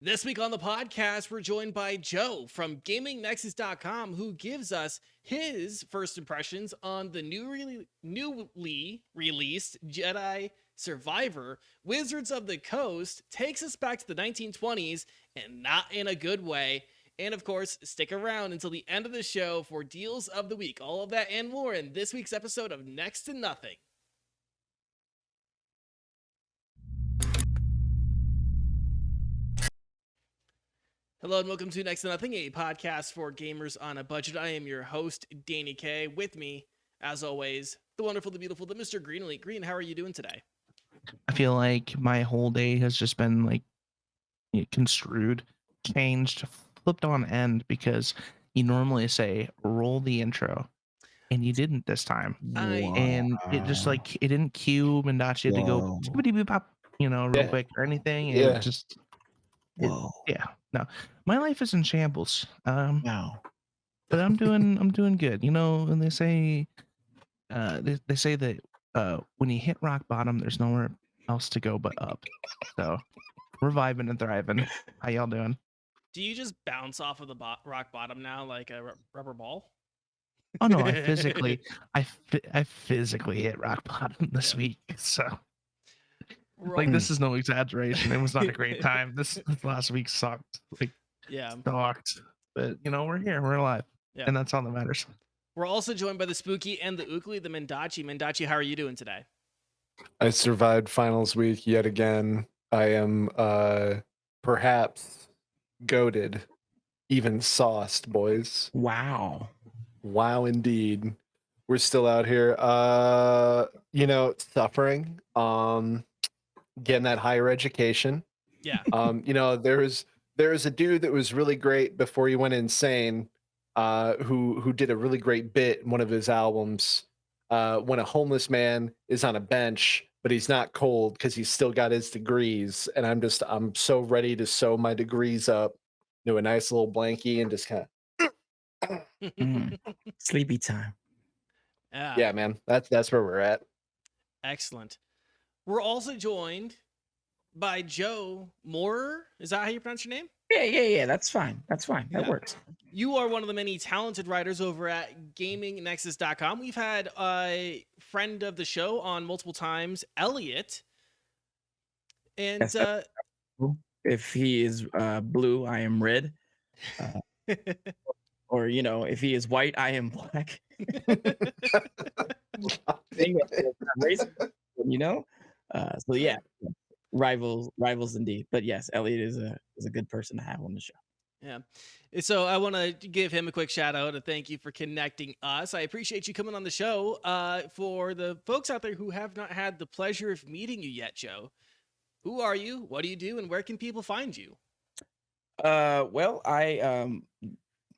This week on the podcast, we're joined by Joe from GamingNexus.com, who gives us his first impressions on the newly released Jedi Survivor. Wizards of the Coast takes us back to the 1920s, and not in a good way. And of course, stick around until the end of the show for deals of the week. All of that and more in this week's episode of Next to Nothing. Hello and welcome to Next to Nothing, a podcast for gamers on a budget. I am your host, Danny K. With me, as always, the wonderful, the beautiful, the Mr. Greenlee. Green, how are you doing today? I feel like my whole day has just been like construed, changed, flipped on end because you normally say roll the intro and you didn't this time. And it just like it didn't cue Mendacii to go skibbity-bop, real quick or anything. It just no. My life is in shambles. No. But I'm doing good. And they say they say that when you hit rock bottom, there's nowhere else to go but up. So we're vibing and thriving. How y'all doing? Do you just bounce off of the rock bottom now like a rubber ball? Oh no, I physically hit rock bottom this week. So this is no exaggeration. It was not a great time. This last week sucked. Sucked. But we're here, we're alive. Yeah. And that's all that matters. We're also joined by the Spooky and the Ookly, the Mendacii. Mendacii, how are you doing today? I survived finals week yet again. I am perhaps goated, even sauced, boys. Wow indeed. We're still out here suffering, getting that higher education. Yeah. There was a dude that was really great before he went insane, who did a really great bit in one of his albums, when a homeless man is on a bench but he's not cold because he's still got his degrees, and I'm so ready to sew my degrees up into a nice little blankie and just kind of sleepy time. Yeah, man, that's where we're at. Excellent. We're also joined by Joe Moorer. Is that how you pronounce your name? Yeah. That's fine. That works. You are one of the many talented writers over at GamingNexus.com. We've had a friend of the show on multiple times, Elliot. And yes, if he is blue, I am red. Or if he is white, I am black. So yeah, rivals indeed. But yes, Elliot is a good person to have on the show. Yeah. So I want to give him a quick shout out and thank you for connecting us. I appreciate you coming on the show. For the folks out there who have not had the pleasure of meeting you yet, Joe, who are you? What do you do? And where can people find you? Well, I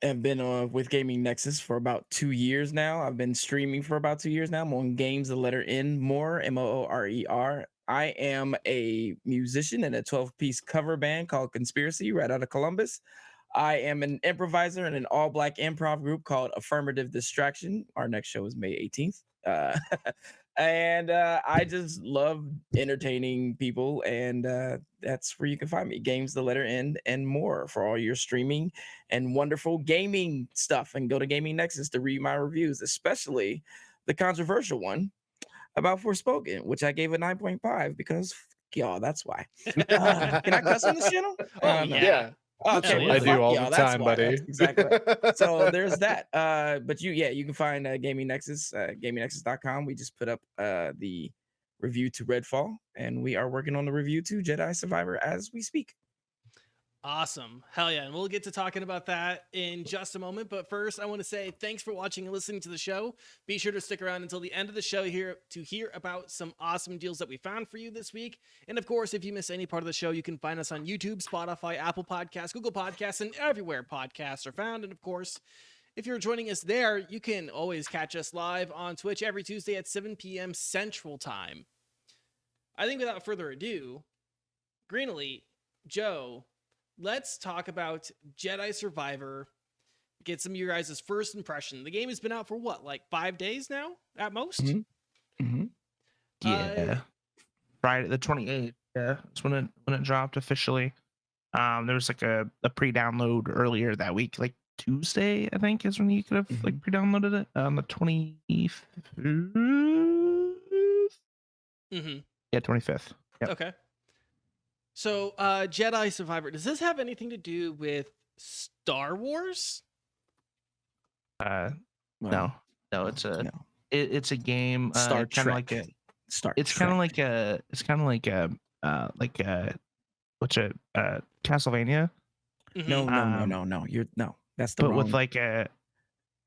have been with Gaming Nexus for about 2 years now. I've been streaming for about 2 years now. I'm on Games, the letter N, Moorer, Moorer. I am a musician in a 12-piece cover band called Conspiracy, right out of Columbus. I am an improviser in an all-black improv group called Affirmative Distraction. Our next show is May 18th. And I just love entertaining people, and that's where you can find me. Games, the letter N, and more for all your streaming and wonderful gaming stuff. And go to Gaming Nexus to read my reviews, especially the controversial one about Forspoken, which I gave a 9.5 because y'all, that's why. Can I cuss on this channel? Yeah. Okay, I do all the time, buddy. Exactly. So there's that. But you can find Gaming Nexus, GamingNexus.com. We just put up the review to Redfall, and we are working on the review to Jedi Survivor as we speak. Awesome. Hell yeah. And we'll get to talking about that in just a moment. But first, I want to say thanks for watching and listening to the show. Be sure to stick around until the end of the show here to hear about some awesome deals that we found for you this week. And of course, if you miss any part of the show, you can find us on YouTube, Spotify, Apple Podcasts, Google Podcasts, and everywhere podcasts are found. And of course, if you're joining us there, you can always catch us live on Twitch every Tuesday at 7 p.m. Central Time. I think without further ado, Greenlee, Joe, let's talk about Jedi Survivor. Get some of your guys' first impression. The game has been out for what, like 5 days now at most? Yeah. Friday the 28th. Yeah, that's when it dropped officially. There was like a pre-download earlier that week, like Tuesday, I think, is when you could have like pre-downloaded it on the 25th. Mm-hmm. Yeah, 25th. Yep. Okay. So, Jedi Survivor, does this have anything to do with Star Wars? No, it's a no. it's a game. Star kind of like Trek. a. Star It's Trek. kind of like a what's a Castlevania, No, You're no. That's the but wrong. with like a.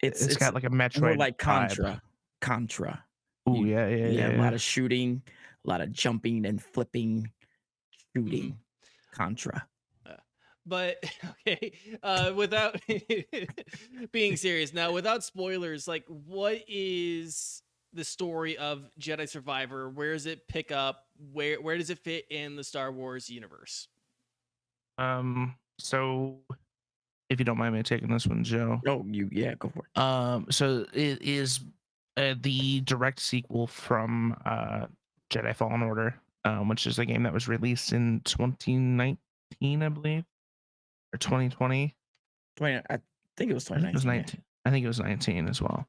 It's got like a Metroid. more like vibe. Contra. Oh yeah, A lot of shooting, a lot of jumping and flipping, shooting. Contra. But okay, without being serious now, without spoilers, like, what is the story of Jedi Survivor? Where does it pick up? Where does it fit in the Star Wars universe? So if you don't mind me taking this one, Joe. Oh, go for it. So it is the direct sequel from Jedi Fallen Order, which is a game that was released in 2019, I believe, or 2020. I think it was 2019. I think it was 19. I think it was 19 as well.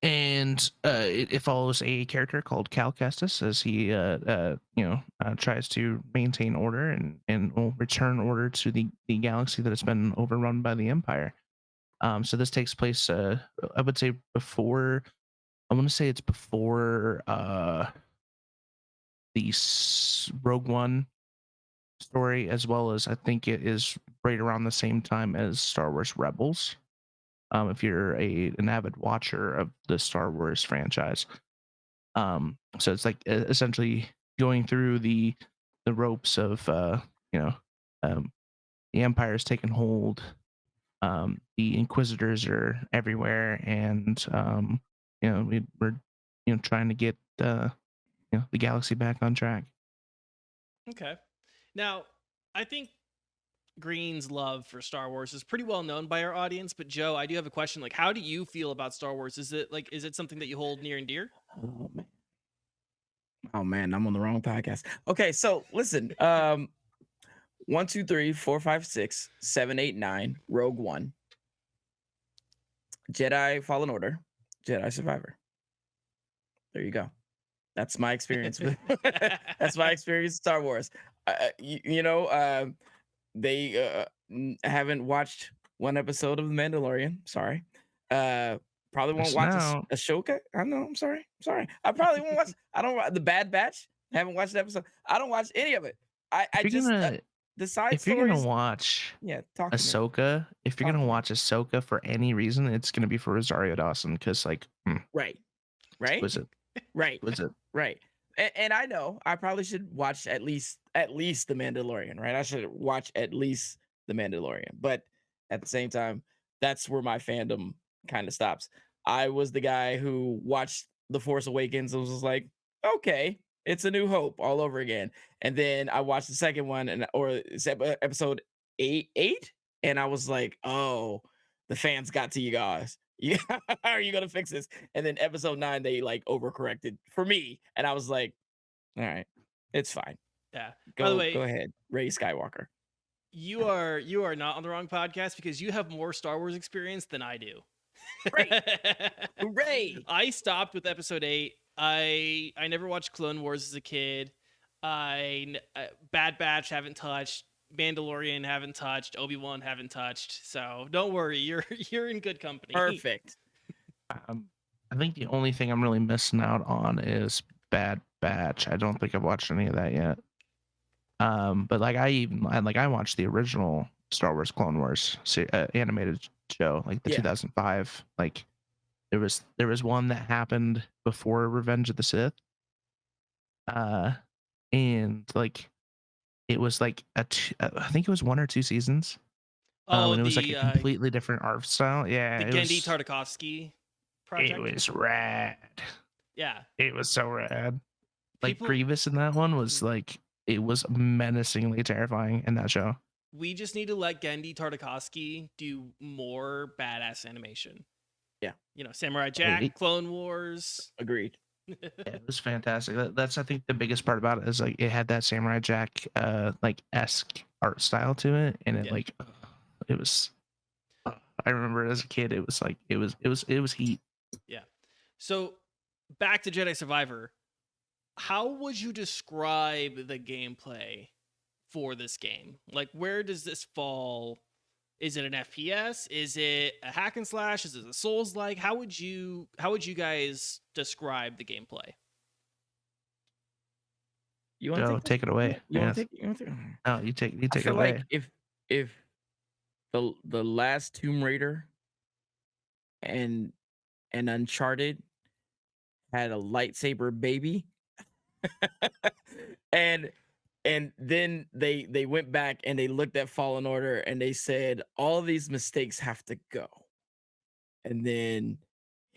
And it follows a character called Cal Kestis as he tries to maintain order and will return order to the galaxy that has been overrun by the Empire. So this takes place I would say before. I want to say it's before the Rogue One story, as well as I think it is right around the same time as Star Wars Rebels. If you're an avid watcher of the Star Wars franchise, so it's like essentially going through the ropes of the Empire's taken hold. The Inquisitors are everywhere, and we're trying to get the galaxy back on track. Okay. Now, I think Green's love for Star Wars is pretty well known by our audience, but Joe, I do have a question. Like, how do you feel about Star Wars? Is it something that you hold near and dear? Oh man, I'm on the wrong podcast. Okay, so listen. 1, 2, 3, 4, 5, 6, 7, 8, 9, Rogue One, Jedi Fallen Order, Jedi Survivor. There you go. That's my experience with that's my experience with Star Wars. They haven't watched one episode of The Mandalorian. Sorry. Probably won't watch Ashoka. I know. I'm sorry. I probably won't watch. I don't watch The Bad Batch. Haven't watched the episode. I don't watch any of it. The side if stories. You're gonna watch Ahsoka, if you're gonna watch Ahsoka for any reason, it's gonna be for Rosario Dawson, because right, was it right. And I know I probably should watch at least The Mandalorian, right? I should watch at least The Mandalorian, but at the same time, that's where my fandom kind of stops. I was the guy who watched The Force Awakens and was like, okay, it's A New Hope all over again. And then I watched the second one, or episode 8, and I was like, oh, the fans got to you guys. Yeah, how are you gonna fix this? And then episode 9, they like overcorrected for me, and I was like, all right, it's fine. Yeah. By the way, go ahead, Rey Skywalker. You are not on the wrong podcast, because you have more Star Wars experience than I do. Hooray! I stopped with episode 8. I never watched Clone Wars as a kid. Bad Batch haven't touched. Mandalorian haven't touched. Obi-Wan haven't touched. So don't worry, you're in good company. Perfect. I think the only thing I'm really missing out on is Bad Batch. I don't think I've watched any of that yet. But I watched the original Star Wars Clone Wars animated show, like the 2005. Like there was one that happened before Revenge of the Sith. And like it was like I think it was 1 or 2 seasons. And it was like a completely different art style. Yeah, the Genndy Tartakovsky project. It was rad. Yeah, it was so rad. Like Grievous in that one was like, it was menacingly terrifying in that show. We just need to let Genndy Tartakovsky do more badass animation. Yeah, Samurai Jack, Clone Wars. Agreed. Yeah, it was fantastic. That's I think the biggest part about it is like it had that Samurai Jack like esque art style to it, and it Yeah. like it was. I remember as a kid, it was like it was heat. Yeah. So back to Jedi Survivor. How would you describe the gameplay for this game? Like, where does this fall? Is it an FPS? Is it a hack and slash? Is it a Souls like? How would you guys describe the gameplay? You want to Joe, take take it away. You want Yes. to take? You want to? No, you take I it feel away. like if the last Tomb Raider and Uncharted had a lightsaber baby, and then they went back and they looked at Fallen Order and they said all these mistakes have to go, and then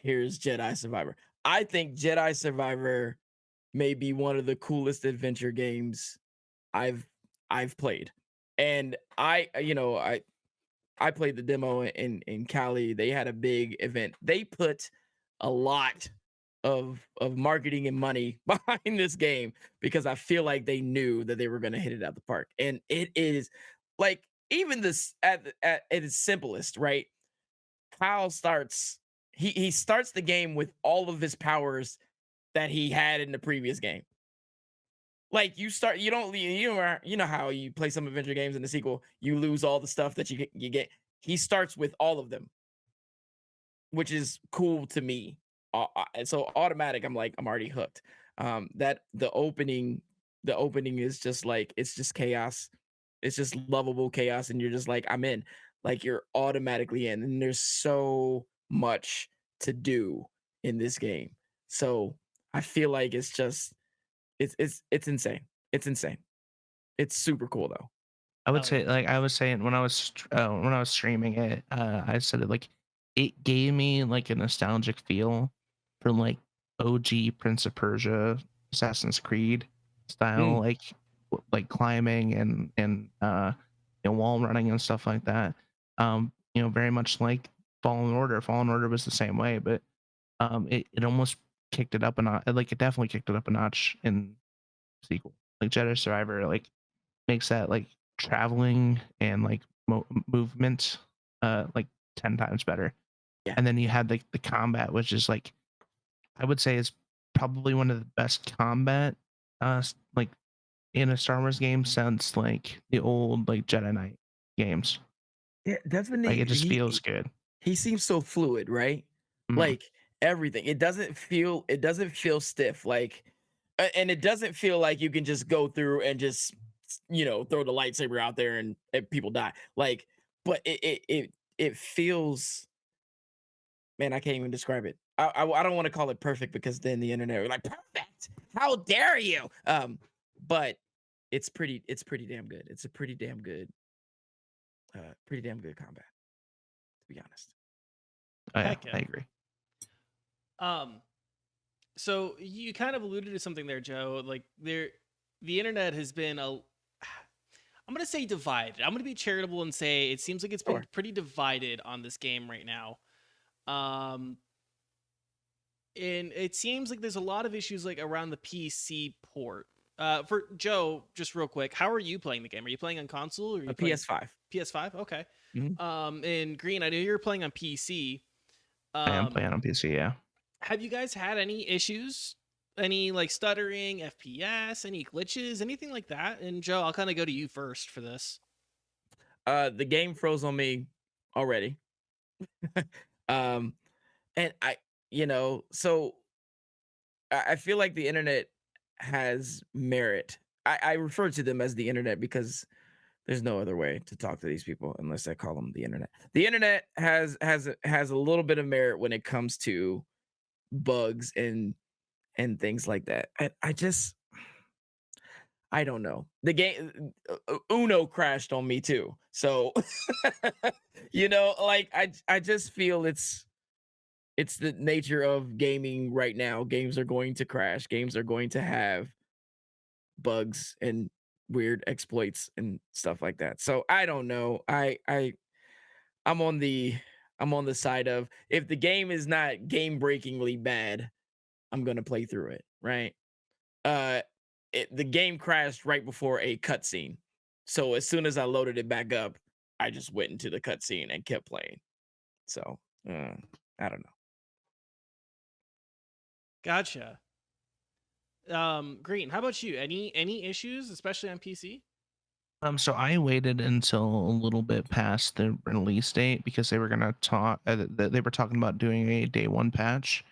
here's Jedi Survivor. I think Jedi Survivor may be one of the coolest adventure games I've played, and I played the demo in Cali. They had a big event. They put a lot of marketing and money behind this game because I feel like they knew that they were going to hit it out the park. And it is like even this at its simplest, right? Kyle starts he starts the game with all of his powers that he had in the previous game. Like you know how you play some adventure games in the sequel, you lose all the stuff that you get. He starts with all of them, which is cool to me. And so automatic, I'm like, I'm already hooked. That the opening is just like it's just chaos. It's just lovable chaos, and you're just like, I'm in. Like you're automatically in, and there's so much to do in this game. So I feel like it's just it's insane. It's insane. It's super cool though. I would Hell say, yeah. like I was saying when I was streaming it, I said it like it gave me like a nostalgic feel for like OG Prince of Persia, Assassin's Creed style, Mm. like climbing and wall running and stuff like that. Very much like Fallen Order. Fallen Order was the same way, but it almost kicked it up a notch. Like it definitely kicked it up a notch in sequel. Like Jedi Survivor, like makes that like traveling and like movement like 10 times better. Yeah. And then you had like the combat, which is like I would say is probably one of the best combat like in a Star Wars game since like the old like Jedi Knight games. Yeah, Like definitely. it just feels good. He seems so fluid, right? Mhm. Like everything. It doesn't feel stiff. Like and it doesn't feel like you can just go through and just throw the lightsaber out there and people die. Like, but it feels, man, I can't even describe it. I don't want to call it perfect because then the internet will like perfect. How dare you? But it's pretty damn good. It's a pretty damn good combat, to be honest. Oh yeah, Heck yeah. I agree. So you kind of alluded to something there, Joe. Like the internet has been I'm gonna say divided. I'm gonna be charitable and say it seems like it's been Sure. pretty divided on this game right now. And it seems like there's a lot of issues like around the PC port. For Joe, just real quick, how are you playing the game? Are you playing on console or are you A playing PS5. PS5? Okay. Mhm. And Green, I know you're playing on PC. I am playing on PC, yeah. Have you guys had any issues? Any like stuttering, FPS, any glitches, anything like that? And Joe, I'll kind of go to you first for this. The game froze on me already. um and so I feel like the internet has merit. I refer to them as the internet because there's no other way to talk to these people unless I call them the internet. The internet has a little bit of merit when it comes to bugs and things like that. I don't know. The game Uno crashed on me too. So like I just feel it's the nature of gaming right now. Games are going to crash. Games are going to have bugs and weird exploits and stuff like that. So I don't know. I'm on the side of if the game is not game breakingly bad, I'm gonna play through it, right? The game crashed right before a cutscene. So as soon as I loaded it back up, I just went into the cutscene and kept playing. So I don't know. Gotcha. Green, how about you? Any issues, especially on PC? So I waited until a little bit past the release date because they were gonna talk. They were talking about doing a day one patch.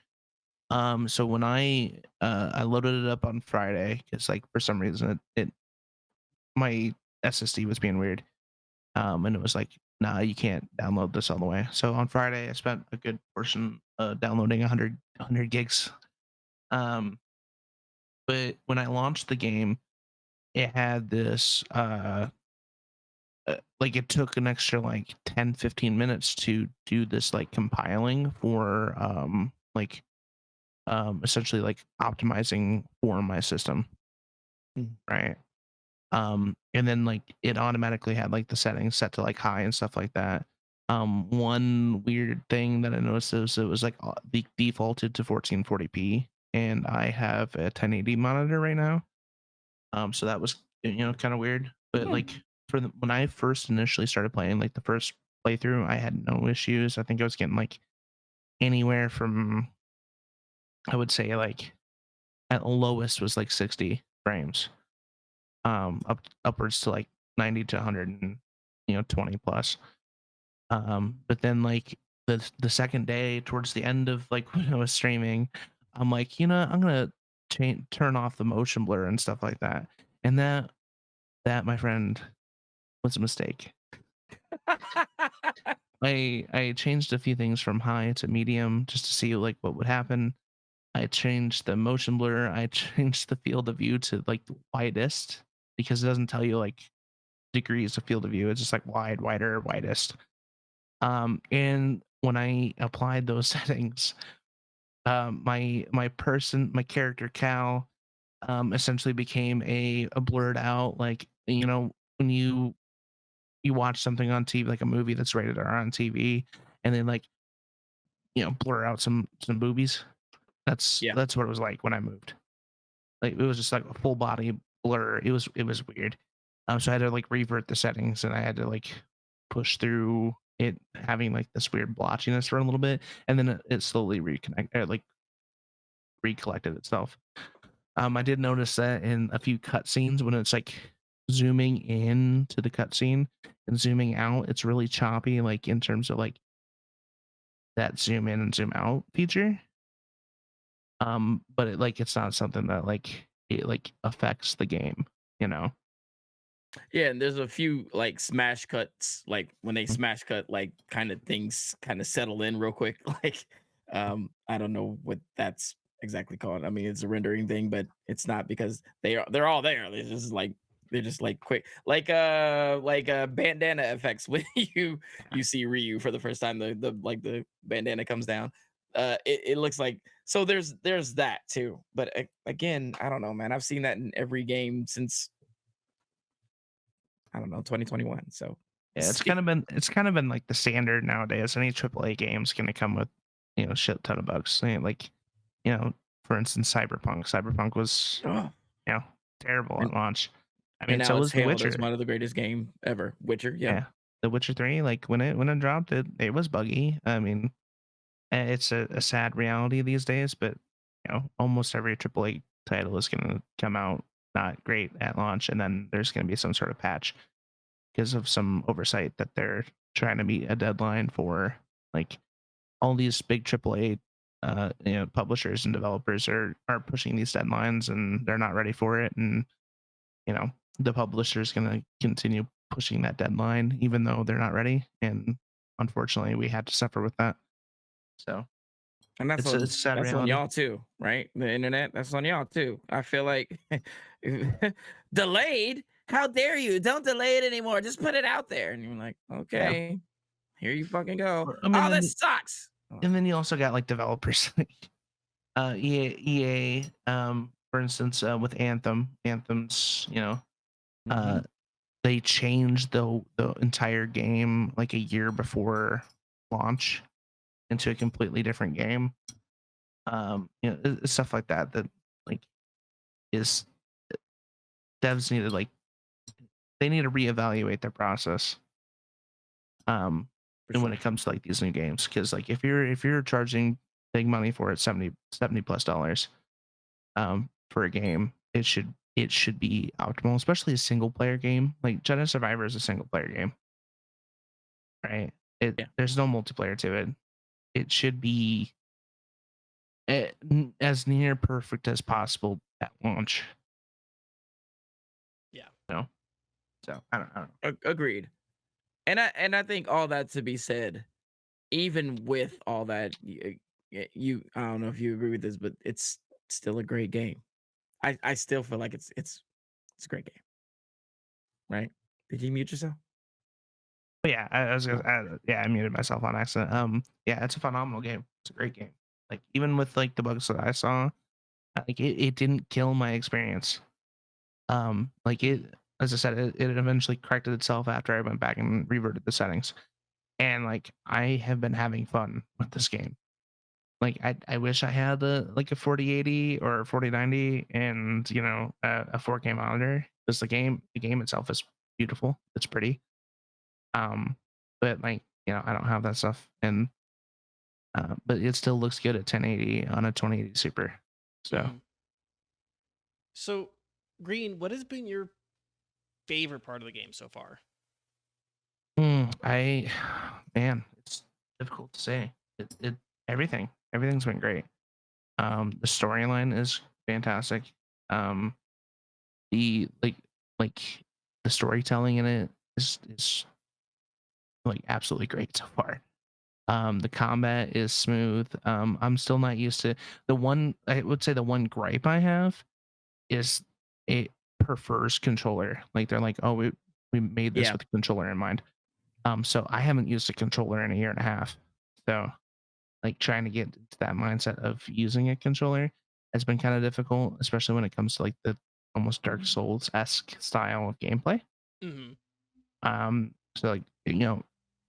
So when I loaded it up on Friday, because like for some reason it my SSD was being weird. And it was like, nah, you can't download this all the way. So on Friday, I spent a good portion downloading 100 gigs. But when I launched the game, it had this like it took an extra like 10-15 minutes to do this like compiling for essentially like optimizing for my system, right? And then like it automatically had like the settings set to like high and stuff like that. One weird thing that I noticed is it was like defaulted to 1440p, and I have a 1080 monitor right now. So that was kind of weird. But like when I first initially started playing, like the first playthrough, I had no issues. I think I was getting like anywhere from, I would say like at lowest was like 60 frames, upwards to like 90 to 120 plus. But then like the second day towards the end of like when I was streaming, I'm like, I'm gonna turn off the motion blur and stuff like that. And that my friend was a mistake. I changed a few things from high to medium just to see like what would happen. I changed the motion blur. I changed the field of view to like the widest, because it doesn't tell you like degrees of field of view. It's just like wide, wider, widest. And when I applied those settings, my character Cal, essentially became a blurred out, like when you watch something on TV, like a movie that's rated R on TV, and then like blur out some boobies. That's what it was like when I moved. Like it was just like a full body blur. It was weird. So I had to like revert the settings, and I had to like push through it having like this weird blotchiness for a little bit, and then it slowly recollected itself. I did notice that in a few cutscenes when it's like zooming in to the cutscene and zooming out, it's really choppy, like in terms of like that zoom in and zoom out feature. But it's not something that it affects the game, you know. Yeah, and there's a few like smash cuts, like when they smash cut, like kind of things kind of settle in real quick. Like, I don't know what that's exactly called. I mean, it's a rendering thing, but it's not, because they're all there. They're just like quick, like bandana effects when you see Ryu for the first time. The bandana comes down. It looks like, so there's that too. But again, I don't know, man. I've seen that in every game since, I don't know, 2021. So Yeah, it's kind of been like the standard nowadays. Any AAA game's gonna come with shit ton of bugs. Like for instance, Cyberpunk was terrible at launch. I mean, and so now was it's The hailed Witcher. as one of the greatest game ever. Witcher, yeah. The Witcher 3, like when it dropped, it was buggy. I mean, it's a sad reality these days, but almost every AAA title is gonna come out not great at launch, and then there's gonna be some sort of patch because of some oversight that they're trying to meet a deadline for. Like all these big AAA publishers and developers are pushing these deadlines, and they're not ready for it. And the publisher is going to continue pushing that deadline even though they're not ready. And unfortunately, we had to suffer with that. So, And it's a sad that's on reality. y'all too, right? The internet, that's on y'all too. I feel like delayed. How dare you? Don't delay it anymore. Just put it out there. And you're like, okay, here you fucking go. I mean, Oh, this sucks. And then you also got like developers, EA, for instance, with Anthem's, they changed the entire game like a year before launch into a completely different game. stuff like that like is devs need to like they need to reevaluate their process. And when it comes to like these new games, because like if you're charging big money for it, 70 plus dollars for a game, it should be optimal, especially a single player game. Like Jedi Survivor is a single player game, right? There's no multiplayer to it. It should be as near perfect as possible at launch. Yeah. So I don't know. Agreed. And I think all that to be said, even with all that, you I don't know if you agree with this, but it's still a great game. I still feel like it's a great game. Right? Did you mute yourself? But yeah, I was gonna. I muted myself on accident. Yeah, it's a phenomenal game. It's a great game. Like even with like the bugs that I saw, like it didn't kill my experience. Like it, as I said, it eventually corrected itself after I went back and reverted the settings, and like I have been having fun with this game. Like I wish I had like a 4080 or 4090 and a 4K monitor, because the game itself is beautiful. It's pretty. But like I don't have that stuff, and but it still looks good at 1080 on a 2080 Super. So So, Green, what has been your favorite part of the game so far? Man, it's difficult to say. It everything's been great. The storyline is fantastic. The like the storytelling in it is like absolutely great so far. The combat is smooth. I'm still not used to I would say the one gripe I have is it prefers controller. Like they're like, oh, we made this with the controller in mind. So I haven't used a controller in a year and a half. So like trying to get into that mindset of using a controller has been kind of difficult, especially when it comes to like the almost Dark Souls-esque style of gameplay. So like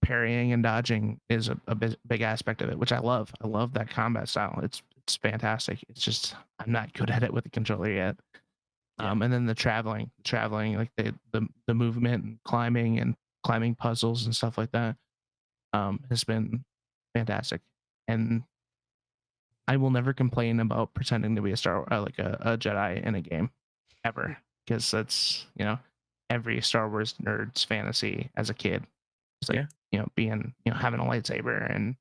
parrying and dodging is a big aspect of it, which I love. I love that combat style. It's fantastic. It's just I'm not good at it with the controller yet. And then the traveling, like the movement and climbing puzzles and stuff like that, has been fantastic. And I will never complain about pretending to be a a Jedi in a game ever, because that's every Star Wars nerd's fantasy as a kid. It's like being having a lightsaber and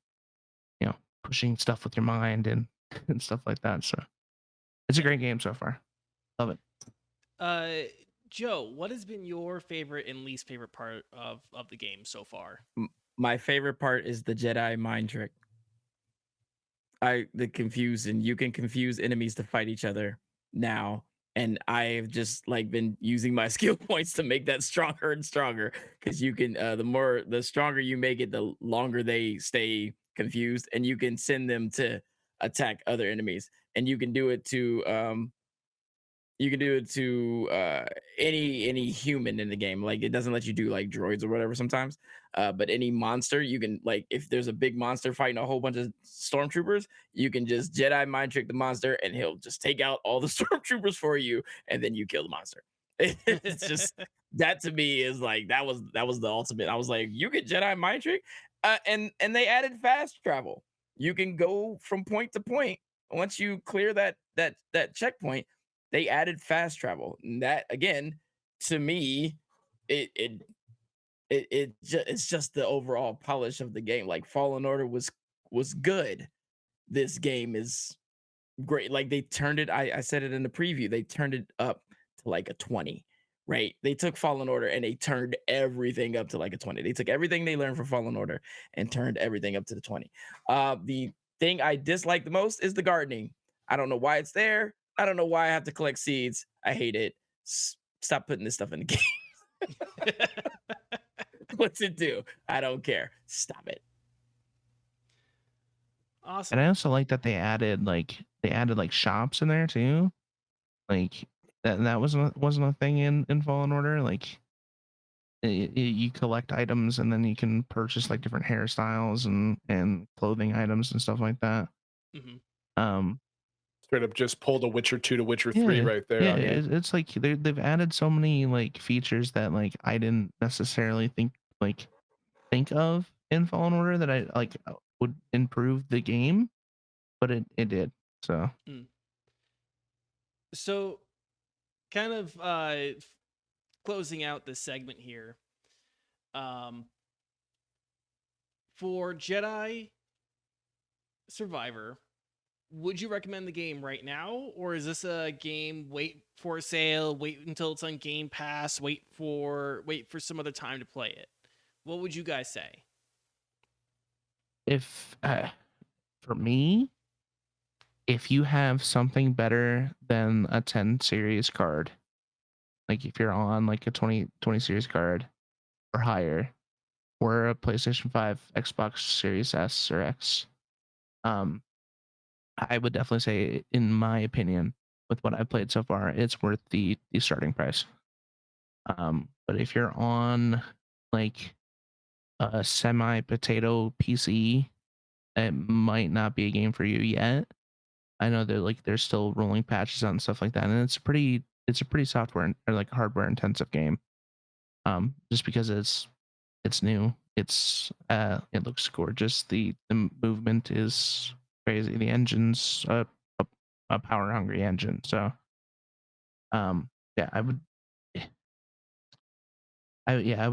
pushing stuff with your mind and stuff like that. So it's a great game so far. Love it. Joe, what has been your favorite and least favorite part of the game so far? My favorite part is the Jedi mind trick. You can confuse enemies to fight each other now. And I've just like been using my skill points to make that stronger and stronger, because you can the stronger you make it, the longer they stay confused, and you can send them to attack other enemies, and you can do it to any human in the game. Like it doesn't let you do like droids or whatever sometimes, but any monster you can, like if there's a big monster fighting a whole bunch of stormtroopers, you can just Jedi mind trick the monster and he'll just take out all the stormtroopers for you, and then you kill the monster. It's just that to me is like that was the ultimate. I was like, you get Jedi mind trick, and they added fast travel. You can go from point to point once you clear that checkpoint. They added fast travel. And that again, to me, it's just the overall polish of the game. Like Fallen Order was good. This game is great. Like they turned it. I said it in the preview. They turned it up to like a 20. Right? They took Fallen Order and they turned everything up to like a 20. They took everything they learned from Fallen Order and turned everything up to the 20. The thing I dislike the most is the gardening. I don't know why it's there. I don't know why I have to collect seeds. I hate it. Stop putting this stuff in the game. What's it do? I don't care. Stop it. Awesome. And I also like that they added like shops in there too. Like that wasn't a thing in Fallen Order. Like you collect items and then you can purchase like different hairstyles and clothing items and stuff like that. Straight up just pulled a Witcher 2 to Witcher Yeah, 3 right there yeah, on you. it's like they've added so many like features that like I didn't necessarily think of in Fallen Order that I like would improve the game, but it did. So So, kind of closing out this segment here. For Jedi Survivor, would you recommend the game right now, or is this a game wait for a sale, wait until it's on Game Pass, wait for some other time to play it? What would you guys say? if for me, if you have something better than a 10 series card, like if you're on like a 20 series card or higher, or a PlayStation 5, Xbox Series S or X, I would definitely say, in my opinion, with what I've played so far, it's worth the starting price. But if you're on like a semi potato PC, it might not be a game for you yet. I know that like there's still rolling patches out and stuff like that, and it's a pretty software or like hardware intensive game. Just because it's new, it looks gorgeous. The movement is crazy. The engine's a power hungry engine. So yeah, I would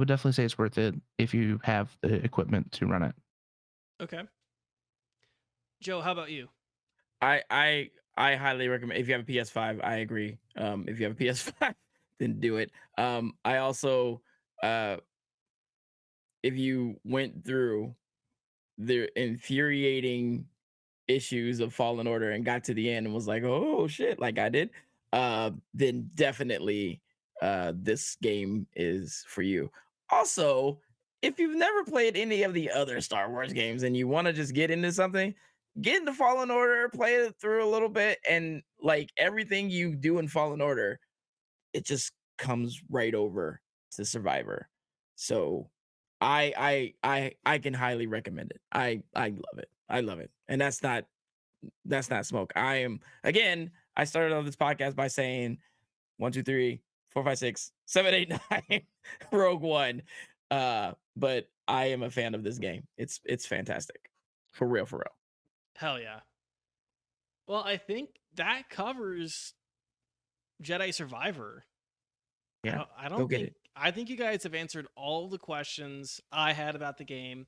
definitely say it's worth it if you have the equipment to run it. Okay. Joe, how about you? I highly recommend, if you have a PS5, I agree. If you have a PS5, then do it. I also if you went through the infuriating issues of Fallen Order and got to the end and was like, oh shit, like I did, then definitely this game is for you. Also, if you've never played any of the other Star Wars games and you want to just get into something, get into Fallen Order, play it through a little bit, and like everything you do in Fallen Order, it just comes right over to Survivor. So I can highly recommend it. I love it. I love it. And that's not smoke. I am, again, I started on this podcast by saying 1, 2, 3, 4, 5, 6, 7, 8, 9, Rogue One. But I am a fan of this game. It's fantastic. For real, for real. Hell yeah. Well, I think that covers Jedi Survivor. Yeah. I don't Go get think it. I think you guys have answered all the questions I had about the game.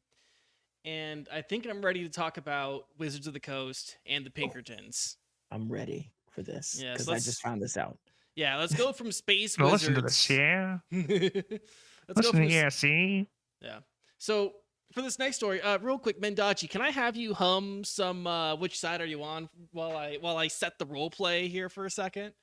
And I think I'm ready to talk about Wizards of the Coast and the Pinkertons. I'm ready for this Yes, because I just found this out. Yeah, let's go from Space Well, Wizards. listen to this, yeah. Let's go from yeah, see. Yeah. So for this next story, real quick, Mendacii, can I have you hum some which side are you on while I set the role play here for a second?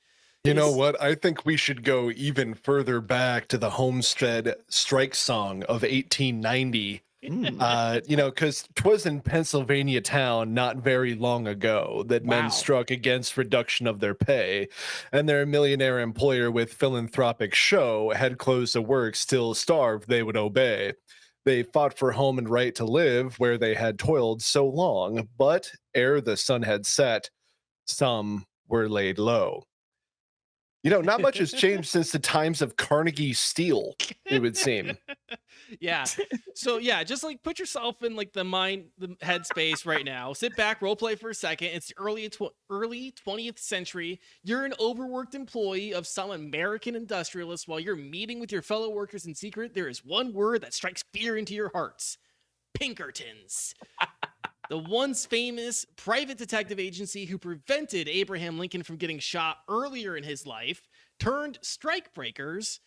You know what? I think we should go even further back to the Homestead Strike Song of 1890. You know, because 'twas in Pennsylvania town not very long ago that Wow. men struck against reduction of their pay, and their millionaire employer with philanthropic show had closed the work, still starved they would obey. They fought for home and right to live where they had toiled so long, but ere the sun had set, some were laid low. You know, not much has changed since the times of Carnegie Steel, it would seem. Yeah. So yeah, just like put yourself in like the headspace right now. Sit back, role play for a second. It's early 20th century. You're an overworked employee of some American industrialist. While you're meeting with your fellow workers in secret, there is one word that strikes fear into your hearts: Pinkertons. The once famous private detective agency who prevented Abraham Lincoln from getting shot earlier in his life turned strikebreakers,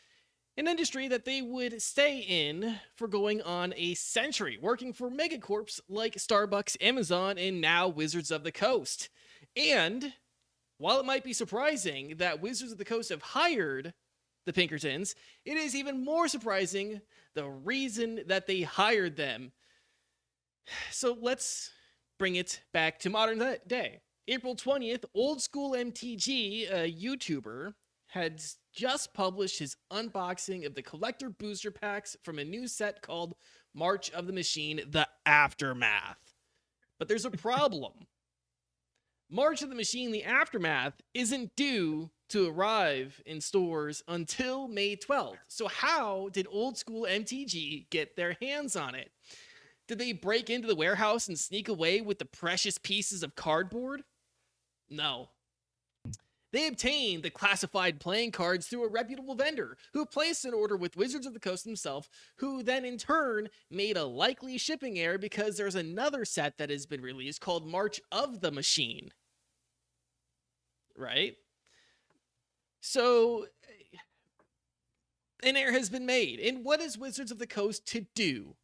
an industry that they would stay in for going on a century, working for megacorps like Starbucks, Amazon, and now Wizards of the Coast. And while it might be surprising that Wizards of the Coast have hired the Pinkertons, it is even more surprising the reason that they hired them. So let's bring it back to modern day. April 20th, Old School MTG, a YouTuber, had just published his unboxing of the collector booster packs from a new set called March of the Machine: The Aftermath. But there's a problem. March of the Machine, the Aftermath, isn't due to arrive in stores until May 12th. So how did old school MTG get their hands on it? Did they break into the warehouse and sneak away with the precious pieces of cardboard? No. They obtained the classified playing cards through a reputable vendor who placed an order with Wizards of the Coast himself, who then in turn made a likely shipping error because there's another set that has been released called March of the Machine. Right? So an error has been made. And what is Wizards of the Coast to do?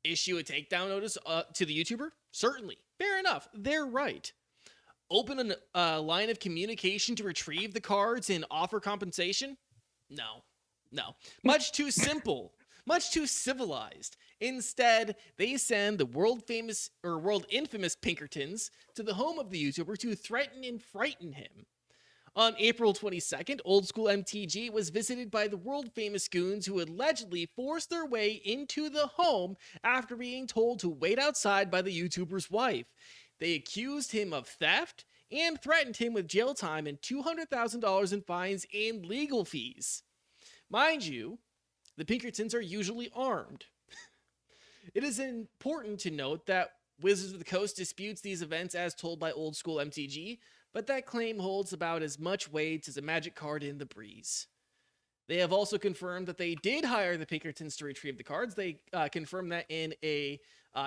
Issue a takedown notice to the YouTuber? Certainly. Fair enough. They're right. Open a line of communication to retrieve the cards and offer compensation? No. Much too simple. Much too civilized. Instead, they send the world infamous Pinkertons to the home of the YouTuber to threaten and frighten him. On April 22nd, Old School MTG was visited by the world famous goons who allegedly forced their way into the home after being told to wait outside by the YouTuber's wife. They accused him of theft and threatened him with jail time and $200,000 in fines and legal fees. Mind you, the Pinkertons are usually armed. It is important to note that Wizards of the Coast disputes these events as told by Old School MTG, but that claim holds about as much weight as a magic card in the breeze. They have also confirmed that they did hire the Pinkertons to retrieve the cards. They confirmed that in a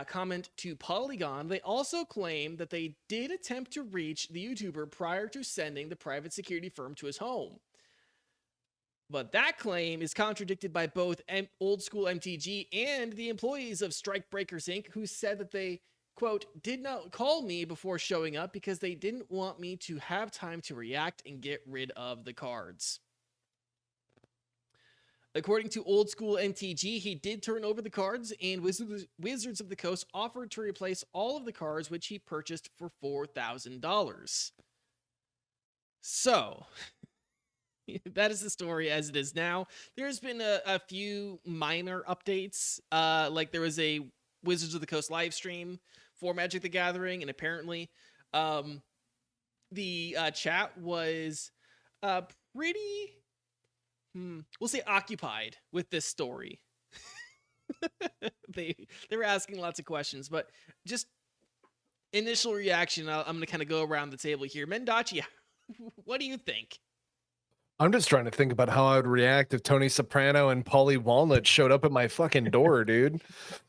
comment to Polygon. They also claim that they did attempt to reach the YouTuber prior to sending the private security firm to his home. But that claim is contradicted by both Old School MTG and the employees of Strikebreakers Inc., who said that they, quote, did not call me before showing up because they didn't want me to have time to react and get rid of the cards. According to Old School MTG, he did turn over the cards, and Wizards of the Coast offered to replace all of the cards, which he purchased for $4,000. So, that is the story as it is now. There's been a few minor updates. Like there was a Wizards of the Coast live stream for Magic the Gathering, and apparently the chat was pretty... we'll say occupied with this story. They were asking lots of questions, but just initial reaction, I'm going to kind of go around the table here. Mendacii, what do you think? I'm just trying to think about how I would react if Tony Soprano and Paulie Walnut showed up at my fucking door, dude.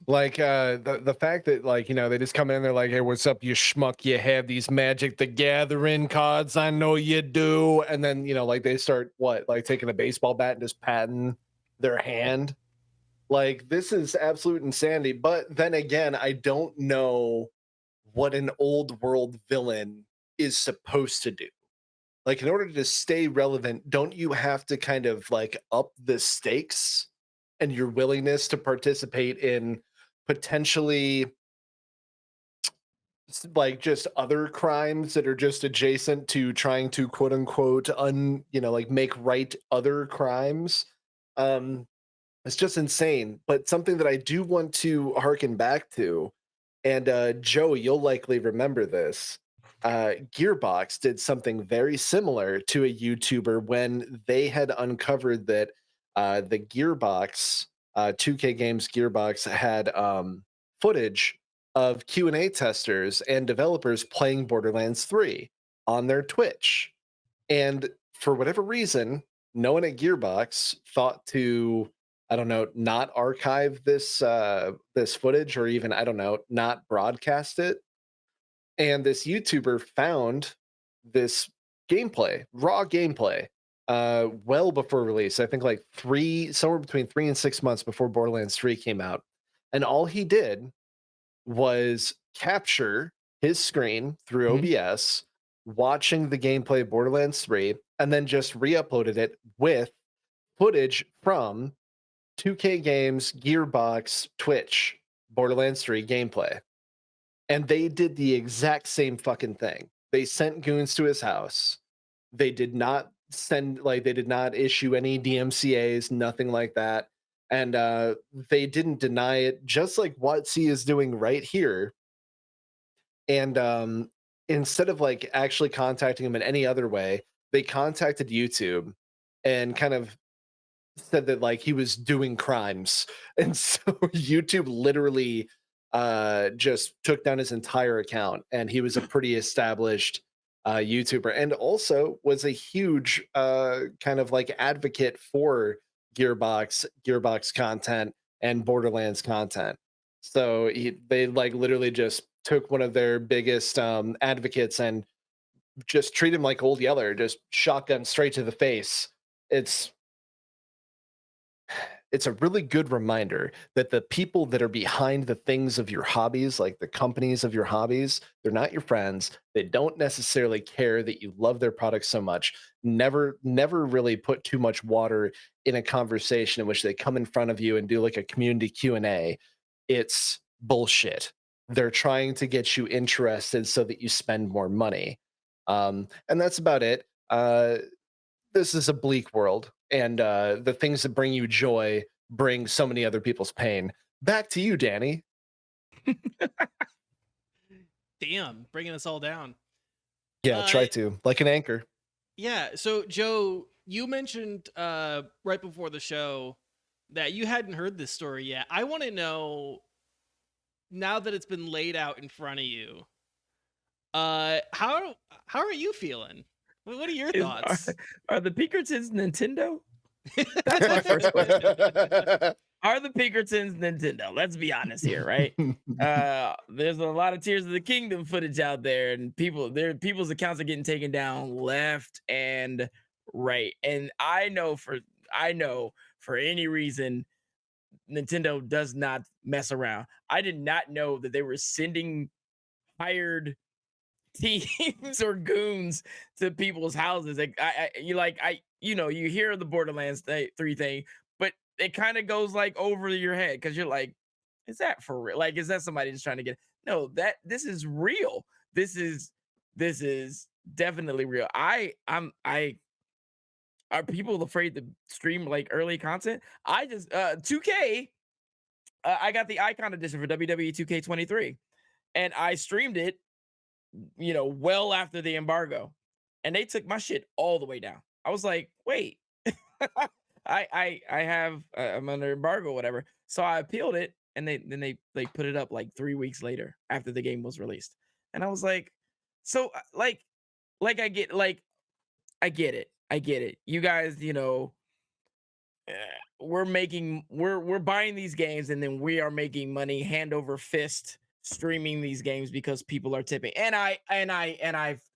Like the fact that, like, you know, they just come in, they're like, hey, what's up, you schmuck? You have these Magic the Gathering cards, I know you do. And then, you know, like they start like taking a baseball bat and just patting their hand. Like, this is absolute insanity. But then again, I don't know what an old world villain is supposed to do. Like, in order to stay relevant, don't you have to kind of like up the stakes and your willingness to participate in potentially like just other crimes that are just adjacent to trying to quote unquote like make right other crimes? It's just insane. But something that I do want to harken back to, and Joe, you'll likely remember this. Gearbox did something very similar to a YouTuber when they had uncovered that the Gearbox, 2K Games Gearbox, had footage of Q&A testers and developers playing Borderlands 3 on their Twitch. And for whatever reason, no one at Gearbox thought to, I don't know, not archive this this footage, or even, I don't know, not broadcast it. And this YouTuber found this gameplay, raw gameplay, well before release. I think like somewhere between 3 and 6 months before Borderlands 3 came out. And all he did was capture his screen through OBS, watching the gameplay of Borderlands 3, and then just re-uploaded it with footage from 2K Games, Gearbox, Twitch, Borderlands 3 gameplay. And they did the exact same fucking thing. They sent goons to his house. They did not they did not issue any DMCAs, nothing like that. And they didn't deny it, just like WOTC is doing right here. And instead of like actually contacting him in any other way, they contacted YouTube and kind of said that like he was doing crimes. And so YouTube literally just took down his entire account, and he was a pretty established YouTuber, and also was a huge kind of like advocate for Gearbox content and Borderlands content. So they like literally just took one of their biggest advocates and just treat him like Old Yeller, just shotgun straight to the face. It's a really good reminder that the people that are behind the things of your hobbies, like the companies of your hobbies, they're not your friends. They don't necessarily care that you love their products so much. Never really put too much water in a conversation in which they come in front of you and do like a community Q&A. It's bullshit. They're trying to get you interested so that you spend more money. And that's about it. This is a bleak world, and the things that bring you joy bring so many other people's pain. Back to you, Danny. Damn, bringing us all down. Yeah, try to, like an anchor. Yeah, so Joe, you mentioned right before the show that you hadn't heard this story yet. I want to know, now that it's been laid out in front of you, how are you feeling? What are your thoughts? Are the Pinkertons Nintendo? That's my first question. Are the Pinkertons Nintendo? Let's be honest here, right? There's a lot of Tears of the Kingdom footage out there, and people's accounts are getting taken down left and right. And I know for any reason, Nintendo does not mess around. I did not know that they were sending hired teams or goons to people's houses. You hear the Borderlands 3 thing, but it kind of goes like over your head because you're like, is that for real? Like, is that somebody just trying to get? No, this is real. This is definitely real. Are people afraid to stream like early content? I just 2K. I got the Icon edition for WWE 2K23, and I streamed it, well after the embargo, and they took my shit all the way down. I was like, wait, I'm under embargo, whatever. So I appealed it, and they put it up like 3 weeks later after the game was released. And I was like, so I get it. You guys, we're buying these games, and then we are making money hand over fist streaming these games because people are tipping, and I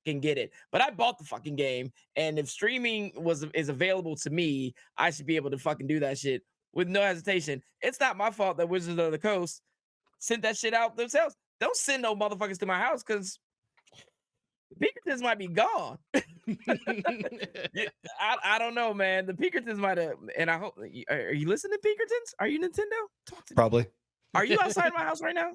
can get it. But I bought the fucking game, and if streaming is available to me, I should be able to fucking do that shit with no hesitation. It's not my fault that Wizards of the Coast sent that shit out themselves. Don't send no motherfuckers to my house, because Pinkertons might be gone. I don't know, man. The Pinkertons might have, and I hope. Are you listening, Pinkertons? Are you Nintendo? Talk to me. Probably. Are you outside my house right now?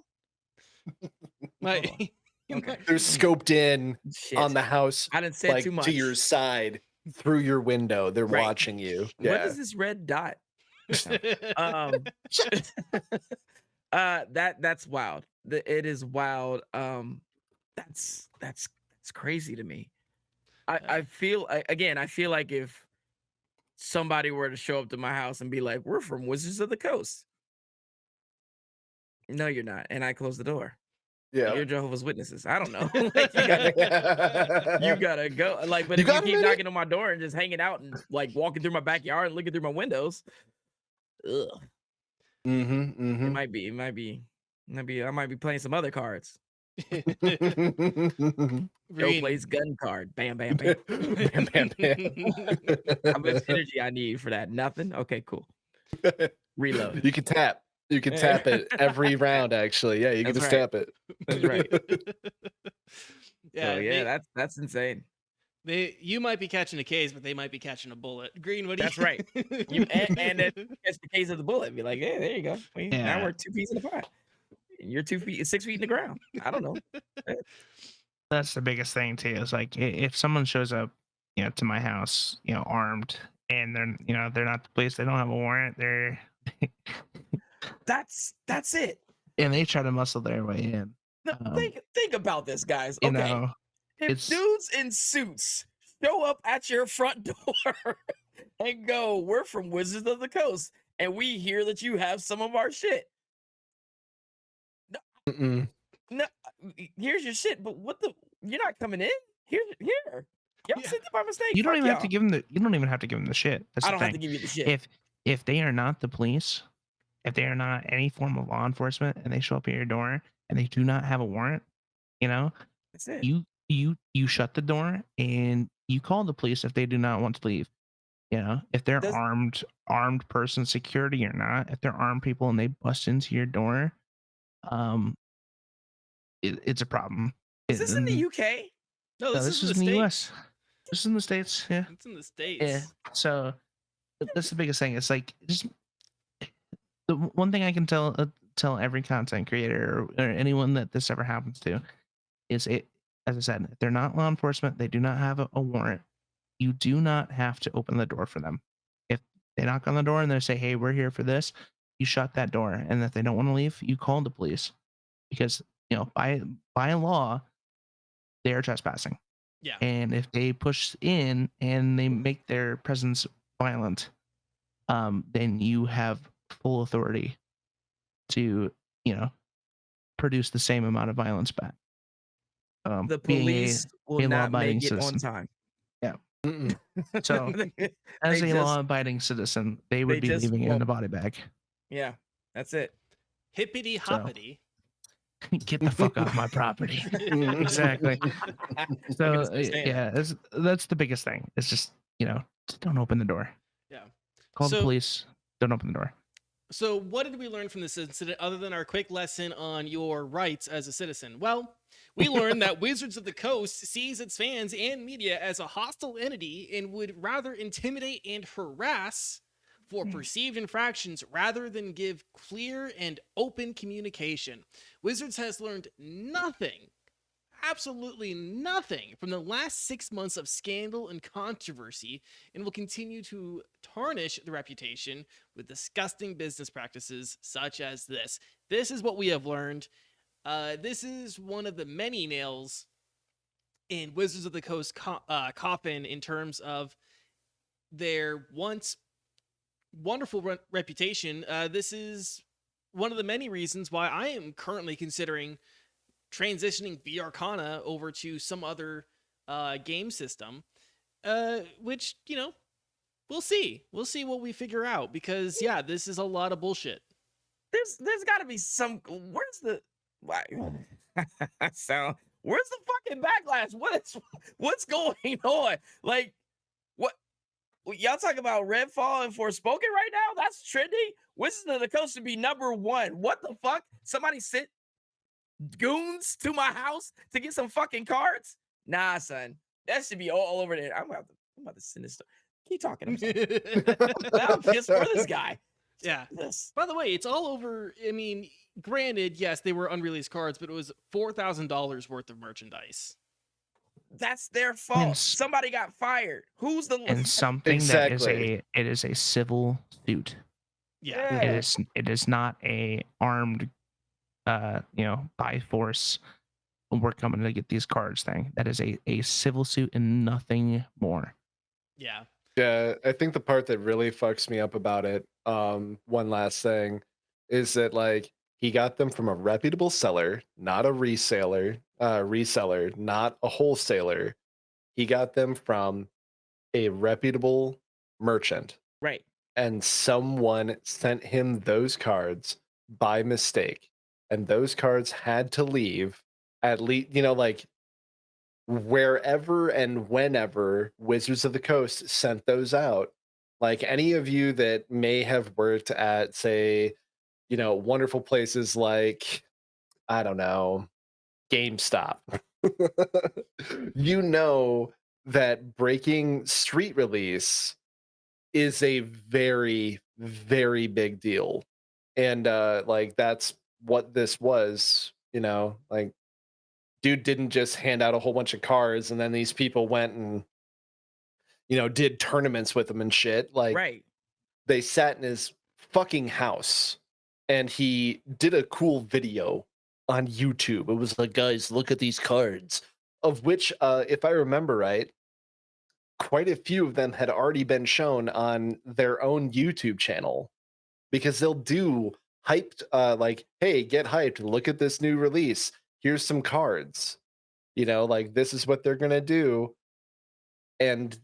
Okay. They're scoped in on the house. I didn't say too much. To your side through your window. They're watching you. What is this red dot? That's wild. It is wild. That's crazy to me. I feel like if somebody were to show up to my house and be like, "We're from Wizards of the Coast." No, you're not. And I close the door. Yeah. You're Jehovah's Witnesses. I don't know. Like, you gotta go. Like, but if you keep knocking on my door and just hanging out and like walking through my backyard and looking through my windows, ugh. It might be. I might be playing some other cards. Joe plays gun card. Bam, bam, bam. Bam, bam, bam. How much energy I need for that? Nothing? Okay, cool. Reload. You can tap. You can tap it every round, actually. Yeah, you can just tap it. That's right. Yeah, so, that's insane. You might be catching a case, but they might be catching a bullet. Green, what do you? That's right. And that's the case of the bullet. Be like, hey, there you go. Now we're 2 peas in the pot. You're 6 feet in the ground. I don't know. That's the biggest thing too. Is like if someone shows up, to my house, armed, and they're not the police. They don't have a warrant. They're that's it. And they try to muscle their way in. Think about this, guys. Okay. If It's- dudes in suits show up at your front door and go, "We're from Wizards of the Coast, and we hear that you have some of our shit." Mm-mm. No, here's your shit, but what the? You're not coming in. Here. Y'all Yeah. sent it by mistake. you don't Fuck even have to y'all. give them the. You don't even have to give them the shit. That's I the don't thing. have to give you the shit. If they are not the police, if they are not any form of law enforcement, and they show up at your door and they do not have a warrant, you know, That's it. you shut the door and you call the police if they do not want to leave. You know, if they're Does- armed person security or not, if they're armed people and they bust into your door, it's a problem. Is this in the And- UK? No, No, this this is is in the States. U.S. This is in the States. Yeah. It's in the States. Yeah. So that's the biggest thing. It's like just the one thing I can tell every content creator or anyone that this ever happens to is it. As I said, if they're not law enforcement, they do not have a warrant. You do not have to open the door for them. If they knock on the door and they say, "Hey, we're here for this," you shut that door. And if they don't want to leave, you call the police because by law they are trespassing. Yeah. And if they push in and they make their presence violent, then you have full authority to, produce the same amount of violence back. The being police will a not law-abiding make it on citizen. time. Mm-mm. So, They as a just- law-abiding citizen, they would they be just leaving it in won't. a body bag. Yeah, that's it. Hippity hoppity. Get the fuck off my property. Exactly. So yeah, that's the biggest thing. It's just just don't open the door. Yeah. Call the So- police. Don't open the door. So, what did we learn from this incident other than our quick lesson on your rights as a citizen? Well, we learned that Wizards of the Coast sees its fans and media as a hostile entity and would rather intimidate and harass for perceived infractions rather than give clear and open communication. Wizards has learned nothing, absolutely nothing, from the last 6 months of scandal and controversy and will continue to tarnish the reputation with disgusting business practices such as this. This is what we have learned. This is one of the many nails in Wizards of the Coast coffin in terms of their once wonderful reputation. This is one of the many reasons why I am currently considering transitioning Arcana over to some other game system, which, we'll see. We'll see what we figure out because, yeah, this is a lot of bullshit. There's got to be some. Where's the sound? Where's the fucking backlash? What's going on? Like, what? Y'all talking about Redfall and Forspoken right now? That's trendy. Wizards of the Coast should be #1. What the fuck? Somebody sent goons to my house to get some fucking cards? Nah, son. That should be all over there. I'm about to send this. Keep talking. I'm sorry. I'm pissed for this guy. Yeah. This. By the way, it's all over. I mean, granted, yes, they were unreleased cards, but it was $4,000 worth of merchandise. That's their fault. And Somebody got fired. Who's the And something Exactly. it is a civil suit. Yeah. Yeah. It is not a armed by force we're coming to get these cards thing. That is a civil suit and nothing more. Yeah. Yeah, I think the part that really fucks me up about it, one last thing, is that like he got them from a reputable seller, not a reseller, not a wholesaler. He got them from a reputable merchant, right? and someone sent him those cards by mistake, and those cards had to leave at least, like wherever and whenever Wizards of the Coast sent those out. Like any of you that may have worked at, say, wonderful places like, I don't know, GameStop, that breaking street release is a very, very big deal. And like that's what this was, like dude didn't just hand out a whole bunch of cards and then these people went and did tournaments with him and shit. Like Right. they sat in his fucking house and he did a cool video on YouTube. It was like, guys, look at these cards. of which, if I remember right, quite a few of them had already been shown on their own YouTube channel, because they'll do hyped, like, hey, get hyped, look at this new release, here's some cards, like, this is what they're gonna do. And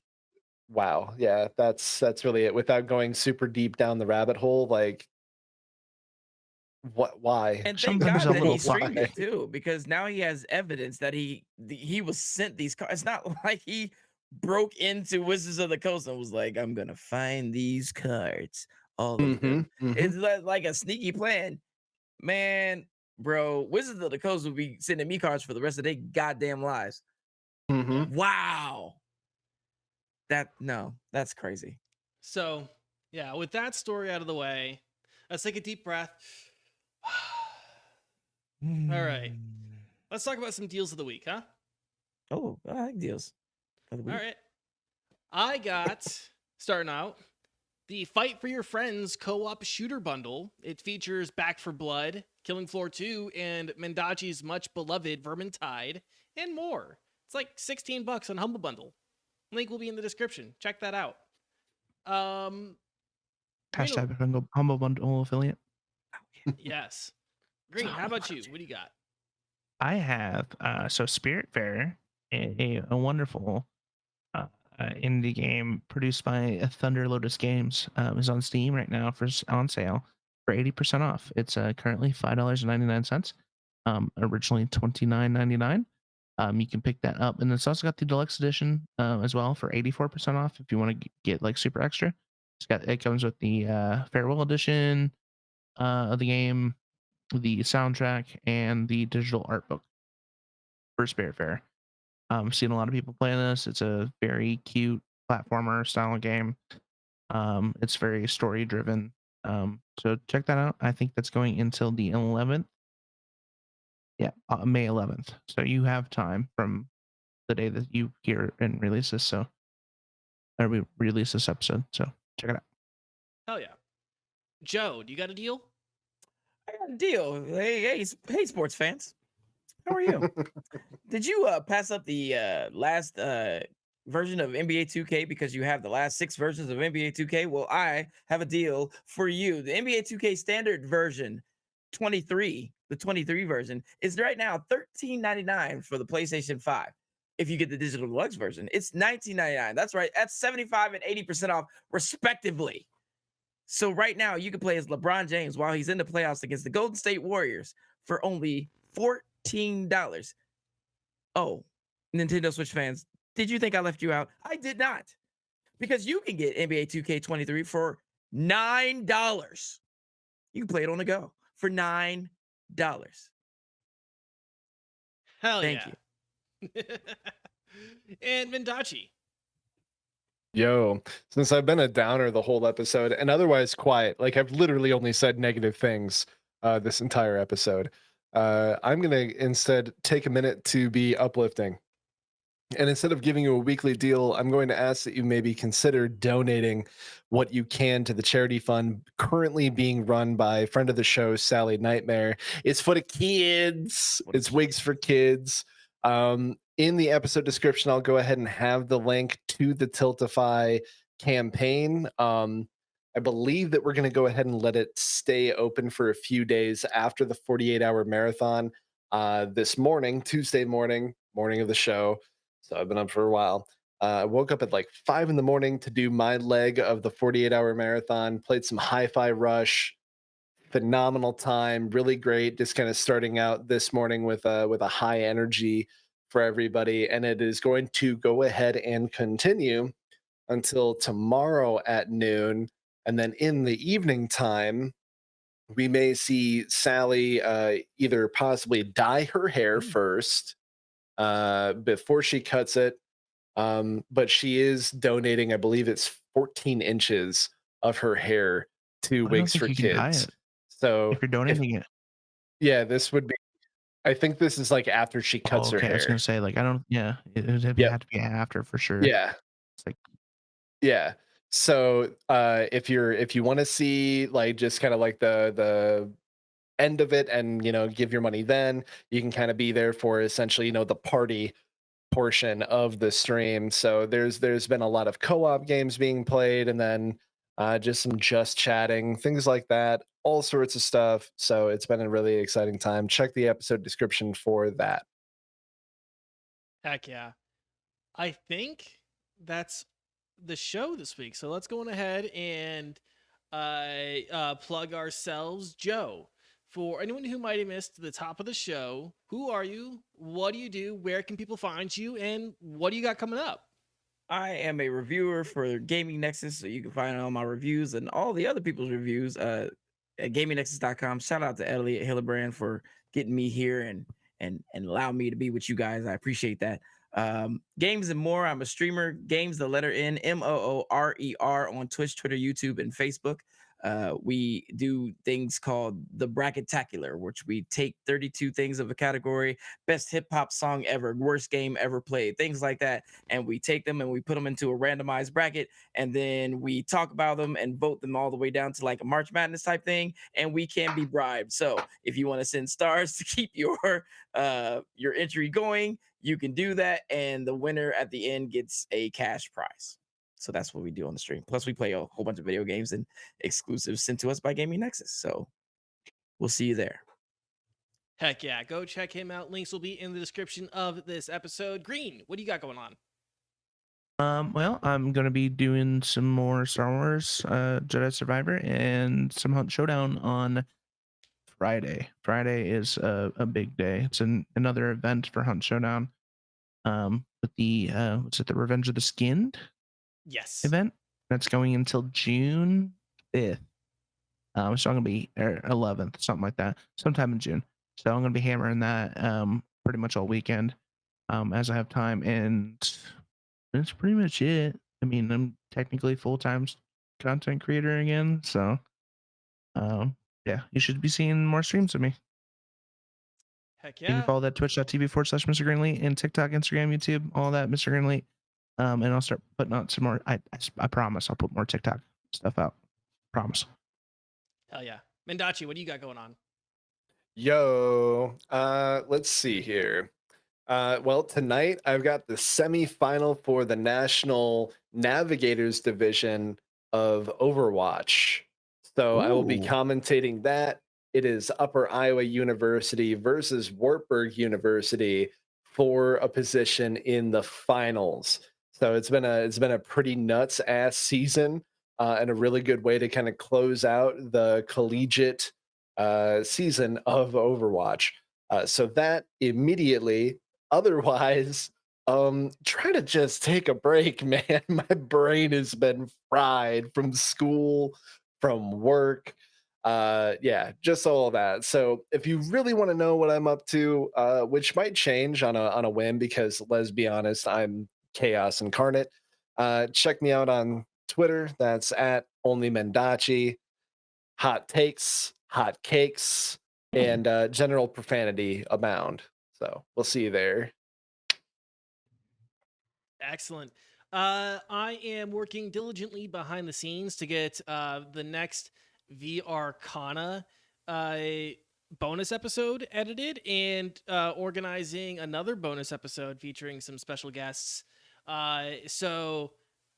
wow, yeah, that's really it. Without going super deep down the rabbit hole, like, why? And thank Sometimes God a that little he streamed why? it too, because now he has evidence that he was sent these cards. It's not like he broke into Wizards of the Coast and was like, "I'm gonna find these cards, all of Mm-hmm, them." mm-hmm, It's like a sneaky plan, man, bro. Wizards of the Coast will be sending me cards for the rest of their goddamn lives. mm-hmm. Wow, that's crazy. So, yeah, with that story out of the way, let's take a deep breath. All right. Let's talk about some deals of the week, huh? Oh, I like deals. All right. I got, starting out, the Fight for Your Friends co-op shooter bundle. It features Back for Blood, Killing Floor 2, and Mendacii's much beloved Vermintide, and more. It's like $16 on Humble Bundle. Link will be in the description. Check that out. Hashtag humble bundle affiliate. Yes. Green, how about you? What do you got? I have so Spiritfarer, a wonderful indie game produced by Thunder Lotus Games, is on Steam right now on sale for 80% off. It's currently $5.99. Originally $29.99. You can pick that up, and it's also got the deluxe edition as well for 84% off if you want to get like super extra. It comes with the farewell edition of the game, the soundtrack, and the digital art book for Spiritfarer. I've seen a lot of people playing this. It's a very cute platformer style game. It's very story driven. So check that out. I think that's going until the 11th. Yeah, May 11th. So you have time from the day that you hear and release this. Or we release this episode. So check it out. Hell yeah. Joe, do you got a deal? I got a deal. Hey, sports fans. How are you? Did you pass up the last version of NBA 2K because you have the last 6 versions of NBA 2K? Well, I have a deal for you. The NBA 2K standard version 23, the 23 version, is right now $13.99 for the PlayStation 5. If you get the digital deluxe version, it's $19.99. That's right. That's 75 and 80% off, respectively. So right now, you can play as LeBron James while he's in the playoffs against the Golden State Warriors for only $14. Oh, Nintendo Switch fans, did you think I left you out? I did not. Because you can get NBA 2K23 for $9. You can play it on the go for $9. Hell Thank yeah. And Mendacii. Yo, since I've been a downer the whole episode and otherwise quiet, like I've literally only said negative things this entire episode, I'm going to instead take a minute to be uplifting. And instead of giving you a weekly deal, I'm going to ask that you maybe consider donating what you can to the charity fund currently being run by friend of the show, Sally Nightmare. It's for the kids. It's Wigs for Kids. In the episode description, I'll go ahead and have the link to the Tiltify campaign. I believe that we're going to go ahead and let it stay open for a few days after the 48-hour marathon this morning, Tuesday morning of the show. So I've been up for a while. I woke up at like 5 a.m. to do my leg of the 48-hour marathon, played some Hi-Fi Rush. Phenomenal time, really great. Just kind of starting out this morning with a high energy for everybody. And it is going to go ahead and continue until tomorrow at noon. And then in the evening time, we may see Sally either possibly dye her hair first before she cuts it. But she is donating, I believe it's 14 inches of her hair to I don't Wigs think for you can dye Kids. it So if you're donating it. yeah, this would be, I think this is like after she cuts her okay, I was hair. gonna say, like, I don't. Yeah, it would have Yep. to be after for sure. Yeah. It's like, Yeah. So if you want to see like just kind of like the end of it and give your money, then you can kind of be there for essentially the party portion of the stream. So there's been a lot of co-op games being played, and then just some just chatting, things like that, all sorts of stuff. So it's been a really exciting time. Check the episode description for that. Heck yeah. I think that's the show this week. So let's go on ahead and plug ourselves. Joe, for anyone who might have missed the top of the show, who are you? What do you do? Where can people find you? And what do you got coming up? I am a reviewer for Gaming Nexus, so you can find all my reviews and all the other people's reviews at GamingNexus.com. Shout out to Elliot Hillebrand for getting me here and allow me to be with you guys. I appreciate that. Games and More. I'm a streamer. Games, the letter N, MOORER on Twitch, Twitter, YouTube, and Facebook. We do things called the Bracketacular, which we take 32 things of a category: best hip hop song ever, worst game ever played, things like that, and we take them and we put them into a randomized bracket, and then we talk about them and vote them all the way down to like a March Madness type thing, and we can be bribed. So if you want to send stars to keep your entry going, you can do that, and the winner at the end gets a cash prize. So that's what we do on the stream. Plus, we play a whole bunch of video games and exclusives sent to us by Gaming Nexus. So we'll see you there. Heck yeah. Go check him out. Links will be in the description of this episode. Green, what do you got going on? Well, I'm gonna be doing some more Star Wars, Jedi Survivor, and some Hunt Showdown on Friday. Friday is a big day. It's another event for Hunt Showdown. With the what's it, the Revenge of the Skinned Yes. event that's going until June 5th. So I'm gonna be 11th, something like that, sometime in June. So I'm gonna be hammering that pretty much all weekend, as I have time, and that's pretty much it. I mean, I'm technically full-time content creator again, so yeah, you should be seeing more streams of me. Heck You can yeah. follow that twitch.tv/Mr. Greenlee and TikTok, Instagram, YouTube, all that, Mr. Greenlee. And I'll start putting out some more. I promise I'll put more TikTok stuff out. Promise. Hell yeah. Mendacii, what do you got going on? Yo, let's see here. Well, tonight I've got the semifinal for the National Navigators Division of Overwatch. So I will be Ooh. commentating that. It is Upper Iowa University versus Wartburg University for a position in the finals. So it's been a pretty nuts ass season, and a really good way to kind of close out the collegiate season of Overwatch. So that immediately. Otherwise, try to just take a break, man. My brain has been fried from school, from work. Yeah, just all of that. So if you really want to know what I'm up to, which might change on a whim, because let's be honest, I'm chaos incarnate. Check me out on Twitter. That's at only Mendacii. Hot takes, hot cakes, and general profanity abound. So we'll see you there. Excellent. I am working diligently behind the scenes to get the next VR Kana bonus episode edited, and organizing another bonus episode featuring some special guests. So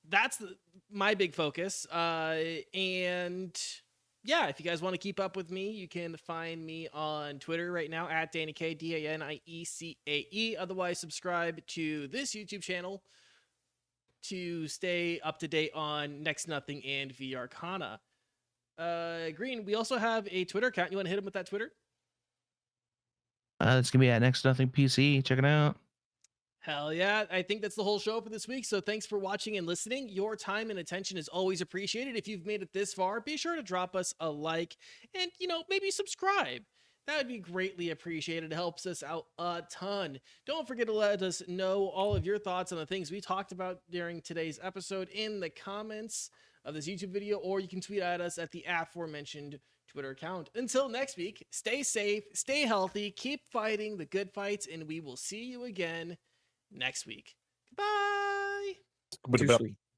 that's my big focus. And yeah, if you guys want to keep up with me, you can find me on Twitter right now at DaniK, DaniEcaE. Otherwise, subscribe to this YouTube channel to stay up to date on Next Nothing and VR Kana. Green, we also have a Twitter account. You want to hit him with that Twitter? It's gonna be at Next Nothing PC. Check it out. Hell yeah. I think that's the whole show for this week. So thanks for watching and listening. Your time and attention is always appreciated. If you've made it this far, be sure to drop us a like and, maybe subscribe. That would be greatly appreciated. It helps us out a ton. Don't forget to let us know all of your thoughts on the things we talked about during today's episode in the comments of this YouTube video, or you can tweet at us at the aforementioned Twitter account. Until next week, stay safe, stay healthy, keep fighting the good fights, and we will see you again next week. Bye. Too sweet.